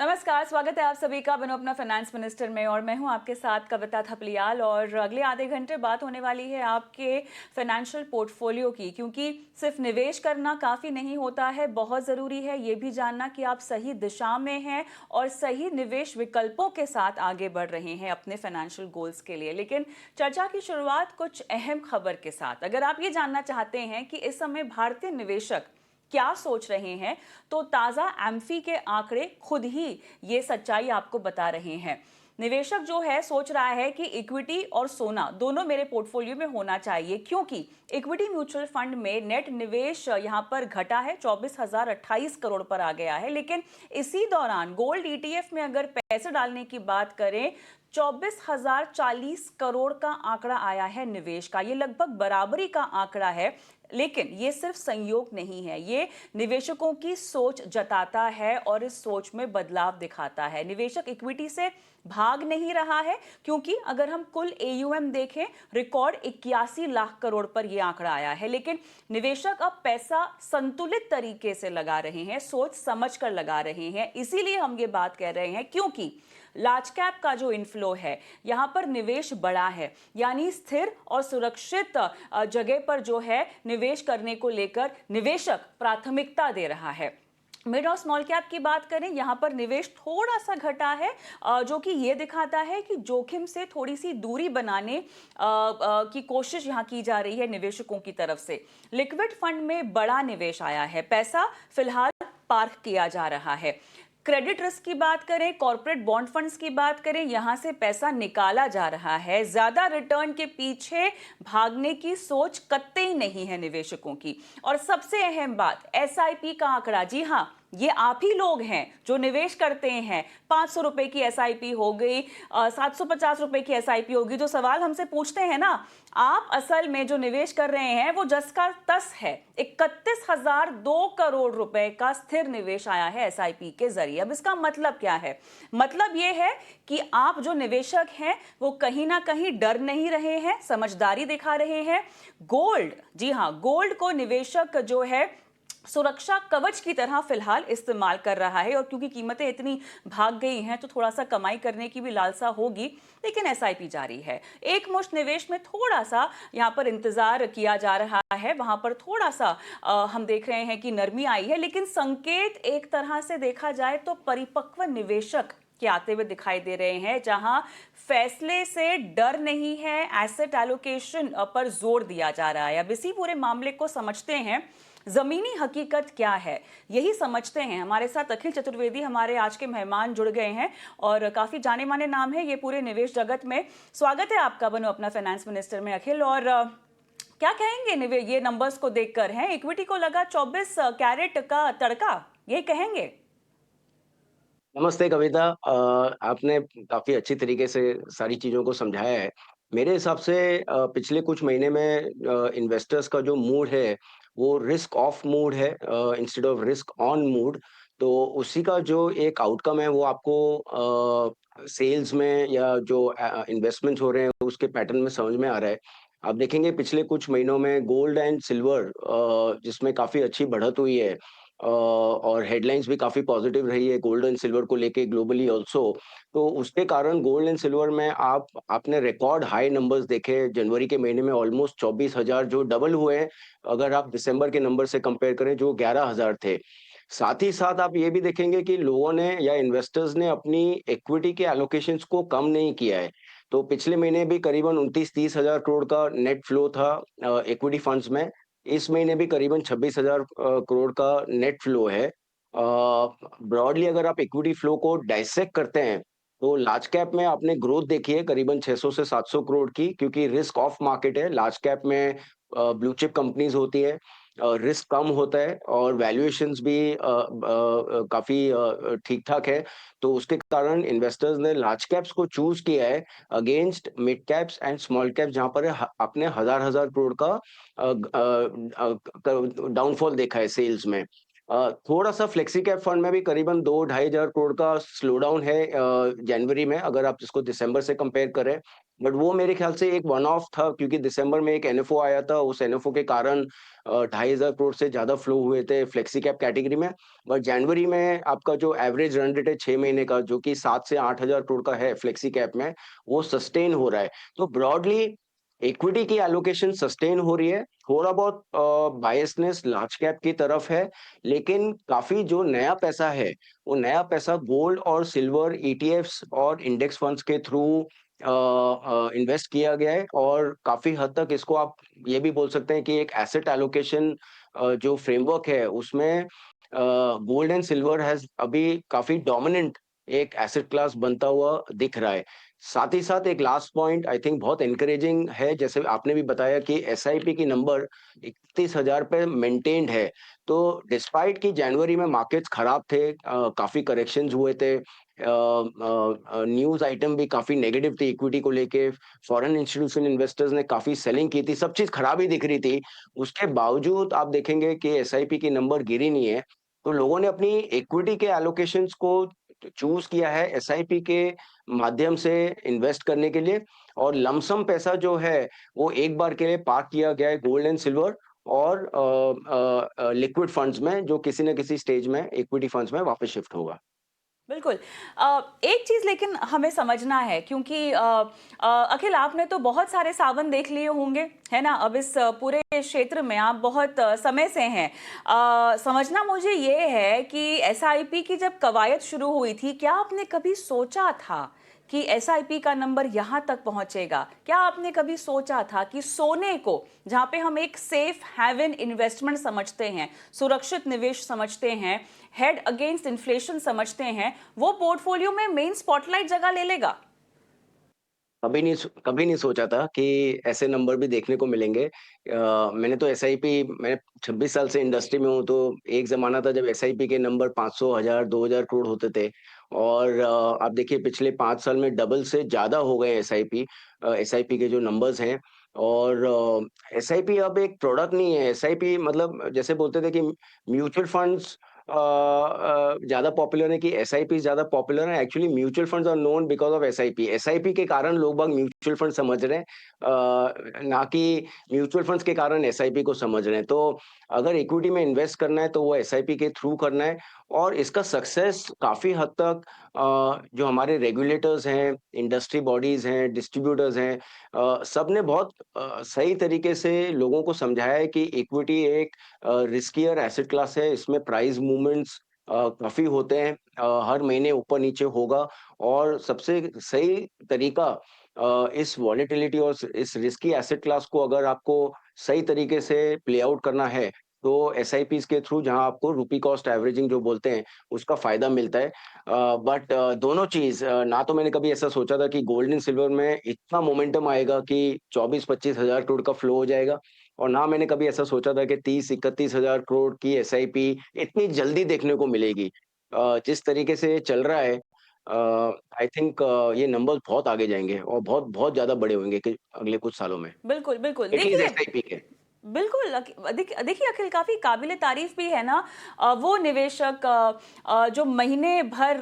नमस्कार, स्वागत है आप सभी का बनो अपना फाइनेंस मिनिस्टर में। और मैं हूं आपके साथ कविता थपलियाल। और अगले आधे घंटे बात होने वाली है आपके फाइनेंशियल पोर्टफोलियो की, क्योंकि सिर्फ निवेश करना काफ़ी नहीं होता है, बहुत ज़रूरी है ये भी जानना कि आप सही दिशा में हैं और सही निवेश विकल्पों के साथ आगे बढ़ रहे हैं अपने फाइनेंशियल गोल्स के लिए। लेकिन चर्चा की शुरुआत कुछ अहम खबर के साथ। अगर आप ये जानना चाहते हैं कि इस समय भारतीय निवेशक क्या सोच रहे हैं, तो ताज़ा एम्फी के आंकड़े खुद ही ये सच्चाई आपको बता रहे हैं। निवेशक जो है सोच रहा है कि इक्विटी और सोना दोनों मेरे पोर्टफोलियो में होना चाहिए, क्योंकि इक्विटी म्यूचुअल फंड में नेट निवेश यहां पर घटा है, 24,028 करोड़ पर आ गया है। लेकिन इसी दौरान गोल्ड ईटीएफ में अगर पैसे डालने की बात करें, 24,040 करोड़ का आंकड़ा आया है निवेश का। ये लगभग बराबरी का आंकड़ा है। लेकिन ये सिर्फ संयोग नहीं है, ये निवेशकों की सोच जताता है और इस सोच में बदलाव दिखाता है। निवेशक इक्विटी से भाग नहीं रहा है, क्योंकि अगर हम कुल एयूएम देखें, रिकॉर्ड 81 लाख करोड़ पर यह आंकड़ा आया है। लेकिन निवेशक अब पैसा संतुलित तरीके से लगा रहे हैं, सोच समझ कर लगा रहे हैं। इसीलिए हम ये बात कह रहे हैं, क्योंकि लार्ज कैप का जो इन्फ्लो है, यहां पर निवेश बड़ा है, यानी स्थिर और सुरक्षित जगह पर जो है निवेश करने को लेकर निवेशक प्राथमिकता दे रहा है। मिड और स्मॉल कैप की बात करें, यहां पर निवेश थोड़ा सा घटा है, जो कि ये दिखाता है कि जोखिम से थोड़ी सी दूरी बनाने की कोशिश यहां की जा रही है निवेशकों की तरफ से। लिक्विड फंड में बड़ा निवेश आया है, पैसा फिलहाल पार्क किया जा रहा है। क्रेडिट रिस्क की बात करें, कॉर्पोरेट बॉन्ड फंड्स की बात करें, यहां से पैसा निकाला जा रहा है। ज्यादा रिटर्न के पीछे भागने की सोच कतई नहीं है निवेशकों की। और सबसे अहम बात, एसआईपी का आंकड़ा। जी हां, ये आप ही लोग हैं जो निवेश करते हैं। 500 रुपए की एसआईपी हो गई, 750 रुपए की एसआईपी होगी। जो सवाल हमसे पूछते हैं ना, आप असल में जो निवेश कर रहे हैं वो जस का तस है। 31,002 करोड़ रुपए का स्थिर निवेश आया है एसआईपी के जरिए। अब इसका मतलब क्या है? मतलब ये है कि आप जो निवेशक हैं वो कहीं ना कहीं डर नहीं रहे हैं, समझदारी दिखा रहे हैं। गोल्ड, जी हां, गोल्ड को निवेशक जो है सुरक्षा कवच की तरह फिलहाल इस्तेमाल कर रहा है। और क्योंकि कीमतें इतनी भाग गई हैं, तो थोड़ा सा कमाई करने की भी लालसा होगी। लेकिन एसआईपी जारी है। एक मुश्त निवेश में थोड़ा सा यहां पर इंतजार किया जा रहा है, वहां पर थोड़ा सा हम देख रहे हैं कि नरमी आई है। लेकिन संकेत एक तरह से देखा जाए तो परिपक्व निवेशक के आते हुए दिखाई दे रहे हैं, जहां फैसले से डर नहीं है, एसेट एलोकेशन पर जोर दिया जा रहा है। अब इसी पूरे मामले को समझते हैं, जमीनी हकीकत क्या है यही समझते हैं। हमारे साथ अखिल चतुर्वेदी हमारे आज के मेहमान जुड़ गए हैं और काफी जाने माने नाम है ये पूरे निवेश जगत में। स्वागत है आपका बनो अपना फाइनेंस मिनिस्टर में अखिल। और क्या कहेंगे ये नंबर्स को देखकर? हैं इक्विटी को लगा 24 कैरेट का तड़का, ये कहेंगे? नमस्ते कविता। आपने काफ़ी अच्छी तरीके से सारी चीज़ों को समझाया है। मेरे हिसाब से पिछले कुछ महीने में इन्वेस्टर्स का जो मूड है, वो रिस्क ऑफ मूड है instead of risk on mood. तो उसी का जो एक आउटकम है वो आपको सेल्स में या जो इन्वेस्टमेंट्स हो रहे हैं उसके पैटर्न में समझ में आ रहा है। आप देखेंगे पिछले कुछ महीनों में गोल्ड एंड सिल्वर जिसमें काफ़ी अच्छी बढ़त हुई है और हेडलाइंस भी काफ़ी पॉजिटिव रही है गोल्ड एंड सिल्वर को लेके ग्लोबली ऑल्सो। तो उसके कारण गोल्ड एंड सिल्वर में आपने रिकॉर्ड हाई नंबर्स देखे जनवरी के महीने में ऑलमोस्ट 24,000 जो डबल हुए हैं, अगर आप दिसंबर के नंबर से कंपेयर करें जो 11,000 थे। साथ ही साथ आप ये भी देखेंगे कि लोगों ने या इन्वेस्टर्स ने अपनी इक्विटी के एलोकेशंस को कम नहीं किया है। तो पिछले महीने भी करीबन 29-30 हज़ार करोड़ का नेट फ्लो था इक्विटी फंड्स में। इस महीने भी करीबन 26,000 करोड़ का नेट फ्लो है। ब्रॉडली अगर आप इक्विटी फ्लो को डाइसेक्ट करते हैं, तो लार्ज कैप में आपने ग्रोथ देखी है करीबन 600 से 700 करोड़ की, क्योंकि रिस्क ऑफ मार्केट है। लार्ज कैप में ब्लू चिप कंपनीज होती है, रिस्क कम होता है और वैल्यूएशंस भी काफ़ी ठीक-ठाक है। तो उसके कारण इन्वेस्टर्स ने लार्ज कैप्स को चूज़ किया है against mid caps and small caps, जहाँ पर आपने हज़ार-हज़ार करोड़ का डाउनफॉल देखा है सेल्स में। थोड़ा-सा फ्लेक्सी कैप फंड में भी करीबन 2 ढाई हज़ार करोड़ का स्लो डाउन है जनवरी में, अगर आप इसको दिसंबर से कंपेयर करें। बट वो मेरे ख्याल से एक वन ऑफ था, क्योंकि दिसंबर में एक एनएफओ आया था, उस एनएफओ के कारण ढाई हज़ार करोड़ से ज़्यादा फ्लो हुए थे फ्लेक्सी कैप कैटेगरी में। बट जनवरी में आपका जो एवरेज रन रेट है 6 महीने का, जो कि 7 से 8 हज़ार करोड़ का है फ्लेक्सी कैप में, वो सस्टेन हो रहा है। तो ब्रॉडली इक्विटी की एलोकेशन सस्टेन हो रही है, थोड़ा बहुत बायसनेस लार्ज कैप की तरफ है, लेकिन काफ़ी जो नया पैसा है, वो नया पैसा गोल्ड और सिल्वर ईटीएफ्स और इंडेक्स फंड्स के थ्रू इन्वेस्ट किया गया है, और काफ़ी हद तक इसको आप ये भी बोल सकते हैं कि एक एसेट एलोकेशन जो फ्रेमवर्क है, उसमें गोल्ड एंड सिल्वर हैज़ अभी काफ़ी डोमिनेंट एक एसेट क्लास बनता हुआ दिख रहा है। साथ ही साथ एक लास्ट पॉइंट आई थिंक बहुत एनकरेजिंग है, जैसे आपने भी बताया कि एसआईपी की नंबर 31,000 पे मेंटेन्ड है। तो डिस्पाइट कि जनवरी में मार्केट्स खराब थे, काफ़ी करेक्शंस हुए थे, न्यूज़ आइटम भी काफ़ी नेगेटिव थी इक्विटी को लेके, फॉरेन इंस्टीट्यूशनल इन्वेस्टर्स ने काफ़ी सेलिंग की थी, सब चीज़ खराब ही दिख रही थी। उसके बावजूद आप देखेंगे कि एसआईपी की नंबर गिरी नहीं है, तो लोगों ने अपनी इक्विटी के एलोकेशंस को चूज़ किया है एसआईपी के माध्यम से इन्वेस्ट करने के लिए, और लमसम पैसा जो है, वो एक बार के लिए पार्क किया गया है गोल्ड एंड सिल्वर और लिक्विड फंड्स में, जो किसी न किसी स्टेज में इक्विटी फंड्स में वापस शिफ्ट होगा। बिल्कुल। एक चीज़ लेकिन हमें समझना है, क्योंकि अखिल, आपने तो बहुत सारे सावन देख लिए होंगे, है ना? अब इस पूरे क्षेत्र में आप बहुत समय से हैं। समझना मुझे ये है कि एसआईपी की जब कवायद शुरू हुई थी, क्या आपने कभी सोचा था कि एसआईपी का नंबर यहाँ तक पहुँचेगा? क्या आपने कभी सोचा था कि सोने को, जहाँ पे हम एक सेफ हैवन इन्वेस्टमेंट समझते हैं, सुरक्षित निवेश समझते हैं, हेड अगेंस्ट इन्फ्लेशन समझते हैं, वो पोर्टफोलियो में मेन स्पॉटलाइट जगह ले लेगा? कभी नहीं सोचा था कि ऐसे नंबर भी देखने को मिलेंगे। मैंने तो एसआईपी, मैं 26 साल से इंडस्ट्री में हूँ, तो एक ज़माना था जब एसआईपी के नंबर 500, 1000, 2000 करोड़ होते थे, और आप देखिए पिछले 5 साल में डबल से ज़्यादा हो गए एसआईपी। एसआईपी के जो नंबर्स हैं, और एसआईपी अब एक प्रोडक्ट नहीं है, एसआईपी मतलब जैसे बोलते थे कि म्यूचुअल फंड्स ज़्यादा पॉपुलर है कि एसआईपी ज़्यादा पॉपुलर है, actually mutual funds are known because of SIP. SIP के कारण लोग बाग म्यूचुअल फंड समझ रहे हैं, ना कि म्यूचुअल फंड्स के कारण एसआईपी को समझ रहे हैं। तो अगर इक्विटी में इन्वेस्ट करना है, तो वो एसआईपी के थ्रू करना है, और इसका सक्सेस काफ़ी हद तक जो हमारे रेगुलेटर्स हैं, इंडस्ट्री बॉडीज़ हैं, डिस्ट्रीब्यूटर्स हैं, सबने बहुत सही तरीके से लोगों को समझाया है कि इक्विटी एक रिस्कियर एसेट क्लास है, इसमें प्राइस मूवमेंट्स काफ़ी होते हैं, हर महीने ऊपर-नीचे होगा, और सबसे सही तरीका इस वॉलेटिलिटी और इस रिस्की एसेट क्लास को अगर आपको सही तरीके से प्ले आउट करना है, तो एसआईपीज़ के थ्रू, जहाँ आपको रुपी कॉस्ट एवरेजिंग जो बोलते हैं, उसका फ़ायदा मिलता है। बट दोनों चीज़, ना तो मैंने कभी ऐसा सोचा था कि गोल्ड एंड सिल्वर में इतना मोमेंटम आएगा कि 24-25 हज़ार करोड़ का फ्लो हो जाएगा, और ना मैंने कभी ऐसा सोचा था कि 30-31 हज़ार करोड़ की एसआईपी इतनी जल्दी देखने को मिलेगी। जिस तरीके से ये चल रहा है, आई थिंक ये नंबर्स बहुत आगे जाएँगे, और बहुत बहुत ज़्यादा बड़े होंगे कि अगले कुछ सालों में, बिल्कुल, बिल्कुल। एट लीस्ट देखिए, एसआईपी के। बिल्कुल, देखिए अखिल, काफ़ी काबिले तारीफ़ भी है ना, वो निवेशक जो महीने भर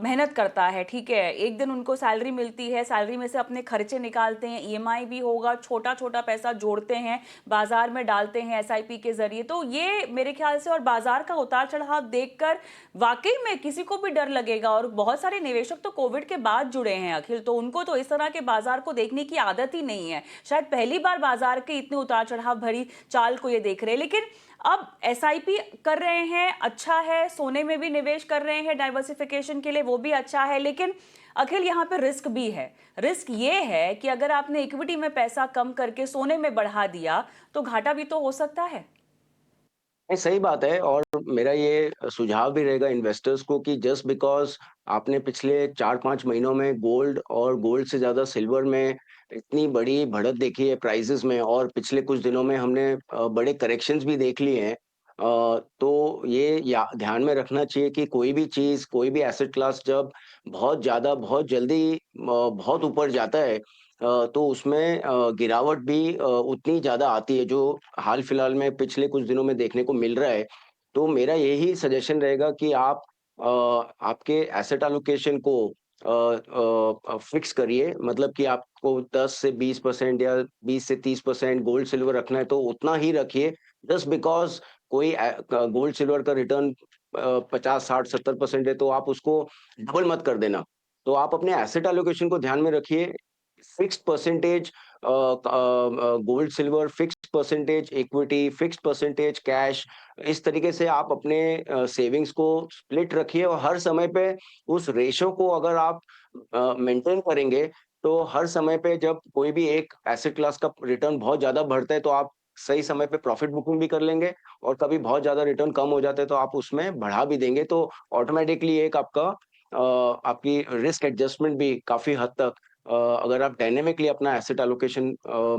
मेहनत करता है, ठीक है? एक दिन उनको सैलरी मिलती है, सैलरी में से अपने खर्चे निकालते हैं, ईएमआई भी होगा, छोटा-छोटा पैसा जोड़ते हैं, बाज़ार में डालते हैं एसआईपी के ज़रिए। तो ये मेरे ख़्याल से, और बाज़ार का उतार-चढ़ाव देखकर वाक़ई में किसी को भी डर लगेगा, और बहुत सारे निवेशक तो कोविड के बाद जुड़े हैं अखिल, तो उनको तो इस तरह के बाज़ार को देखने की आदत ही नहीं है। शायद पहली बार बाज़ार के इतने उतार-चढ़ाव भरी चाल को ये देख रहे हैं। लेकिन अब एसआईपी कर रहे हैं, अच्छा है, सोने में भी निवेश कर रहे हैं डाइवर्सिफिकेशन के लिए, वो भी अच्छा है। लेकिन अखिल, यहाँ पे रिस्क भी है। रिस्क ये है कि अगर आपने इक्विटी में पैसा कम करके सोने में बढ़ा दिया, तो घाटा भी तो हो सकता है। नहीं, सही बात है, और मेरा ये सुझाव भी रहेगा इन्वेस्टर्स को कि जस्ट बिकॉज़ आपने पिछले 4-5 महीनों में गोल्ड और गोल्ड से ज़्यादा सिल्वर में इतनी बड़ी बढ़त देखी है प्राइसेज़ में, और पिछले कुछ दिनों में हमने बड़े करेक्शंस भी देख लिए हैं। तो ये या ध्यान में रखना चाहिए कि कोई भी चीज़, कोई भी एसेट क्लास जब बहुत ज़्यादा, बहुत जल्दी बहुत ऊपर जाता है, तो उसमें गिरावट भी उतनी ज़्यादा आती है, जो हाल-फिलहाल में पिछले कुछ दिनों में देखने को मिल रहा है। तो मेरा यही सजेशन रहेगा कि आप आपके एसेट एलोकेशन को फिक्स करिए, मतलब कि आपको 10 से 20% या 20 से 30% गोल्ड सिल्वर रखना है तो उतना ही रखिए। जस्ट बिकॉज़ कोई गोल्ड सिल्वर का रिटर्न 50, 60, 70% है तो आप उसको डबल मत कर देना। तो आप अपने एसेट एलोकेशन को ध्यान में रखिए। Fixed percentage gold silver, fixed percentage equity, fixed percentage cash, इस तरीके से आप अपने सेविंग्स को स्प्लिट रखिए और हर समय पे उस रेशो को अगर आप मेंटेन करेंगे, तो हर समय पे जब कोई भी एक एसेट क्लास का रिटर्न बहुत ज़्यादा बढ़ता है, तो आप सही समय पे प्रॉफिट बुकिंग भी कर लेंगे और कभी बहुत ज़्यादा रिटर्न कम हो जाता है, तो आप उसमें बढ़ा भी देंगे। तो ऑटोमैटिकली एक आपका आपकी रिस्क एडजस्टमेंट भी काफ़ी हद तक अगर आप डायनामिकली अपना एसेट एलोकेशन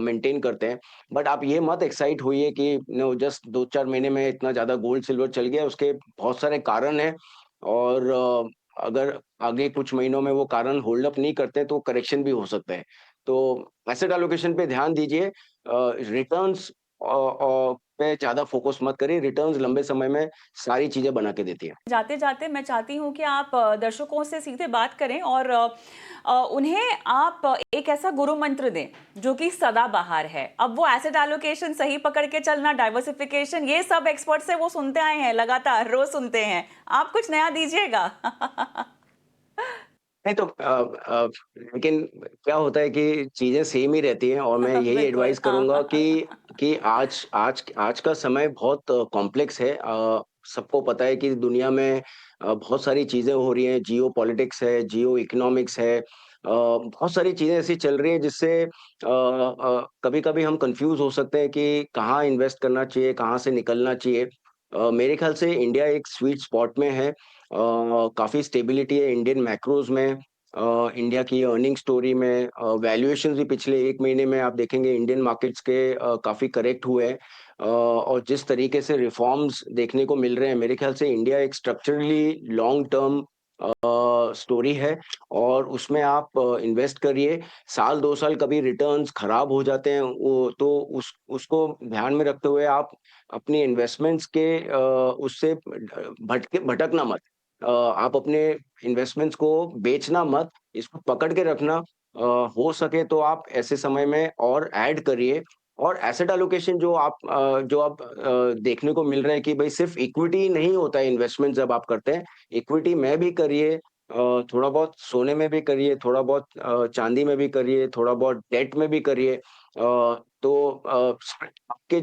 मेंटेन करते हैं, बट आप ये मत एक्साइट होइए कि नो जस्ट 2-4 महीने में इतना ज़्यादा गोल्ड सिल्वर चल गया, उसके बहुत सारे कारण हैं और अगर आगे कुछ महीनों में वो कारण होल्ड अप नहीं करते हैं, तो करेक्शन भी हो सकता है। तो एसेट एलोकेशन पे ध्यान दीजिए रिटर्न्स पे ज़्यादा फोकस मत करिए, रिटर्न्स लंबे समय में सारी चीज़ें बना के देती हैं। जाते-जाते मैं चाहती हूँ कि आप दर्शकों से सीधे बात करें और उन्हें आप एक ऐसा गुरु मंत्र दें जो कि सदाबहार है। अब वो एसेट एलोकेशन सही पकड़ के चलना, डाइवर्सिफिकेशन, ये सब एक्सपर्ट से वो सुनते आए हैं, लगातार रोज सुनते हैं। आप कुछ नया दीजिएगा। नहीं तो लेकिन क्या होता है कि चीज़ें सेम ही रहती हैं और मैं यही बिल्कुल, एडवाइस करूँगा हाँ। कि आज आज आज का समय बहुत कॉम्प्लेक्स है। सबको पता है कि दुनिया में बहुत सारी चीज़ें हो रही हैं, जियोपॉलिटिक्स है, जियो इकोनॉमिक्स है। बहुत सारी चीज़ें ऐसी चल रही हैं जिससे कभी-कभी हम कन्फ्यूज़ हो सकते हैं कि कहाँ इन्वेस्ट करना चाहिए, कहाँ से निकलना चाहिए। मेरे ख़्याल से इंडिया एक स्वीट स्पॉट में है। काफ़ी स्टेबिलिटी है इंडियन मैक्रोज़ में इंडिया की अर्निंग स्टोरी में वैल्यूएशंस भी पिछले 1 महीने में आप देखेंगे इंडियन मार्केट्स के काफ़ी करेक्ट हुए हैं। और जिस तरीके से रिफॉर्म्स देखने को मिल रहे हैं, मेरे ख़्याल से इंडिया एक स्ट्रक्चरली लॉन्ग टर्म स्टोरी है और उसमें आप इन्वेस्ट करिए। साल 2 साल कभी रिटर्न्स खराब हो जाते हैं, वो तो उसको ध्यान में रखते हुए आप अपनी इन्वेस्टमेंट्स के उससे भटकना मत। आप अपने इन्वेस्टमेंट्स को बेचना मत, इसको पकड़ के रखना। हो सके तो आप ऐसे समय में और ऐड करिए और एसेट एलोकेशन जो आप देखने को मिल रहा है कि भई सिर्फ़ इक्विटी नहीं होता है इन्वेस्टमेंट जब आप करते हैं, इक्विटी में भी करिए थोड़ा बहुत सोने में भी करिए, थोड़ा बहुत चाँदी में भी करिए, थोड़ा बहुत डेट में भी करिए। तो आपके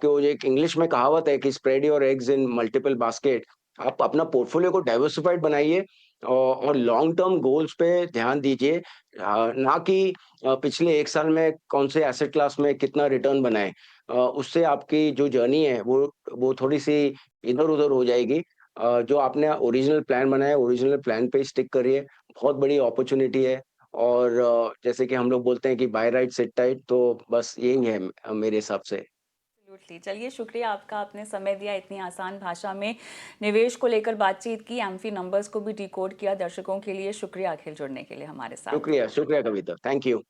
वो जो एक इंग्लिश में कहावत है कि spread your eggs in multiple basket. आप अपना पोर्टफोलियो को डाइवर्सिफाइड बनाइए और लॉन्ग टर्म गोल्स पे ध्यान दीजिए। ना कि पिछले 1 साल में कौन से एसेट क्लास में कितना रिटर्न बनाएँ। उससे आपकी जो जर्नी है वो थोड़ी-सी इधर-उधर हो जाएगी। जो आपने ओरिजिनल प्लान बनाया, ओरिजिनल प्लान पे स्टिक करिए। बहुत बड़ी अपॉर्च्युनिटी है और जैसे कि हम लोग बोलते हैं कि बाय राइट सिट टाइट तो बस यही है मेरे हिसाब से। एब्सोल्युटली। चलिए शुक्रिया आपका, आपने समय दिया, इतनी आसान भाषा में निवेश को लेकर बातचीत की, एम्फी नंबर्स को भी डिकोड किया दर्शकों के लिए। शुक्रिया अखिल जुड़ने के लिए हमारे साथ। शुक्रिया, शुक्रिया कविता। Thank you.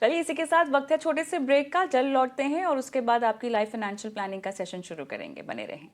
चलिए इसी के साथ वक्त है छोटे से ब्रेक का, जल्द लौटते हैं और उसके बाद आपकी लाइफ फाइनेंशियल प्लानिंग का सेशन शुरू करेंगे। बने रहें।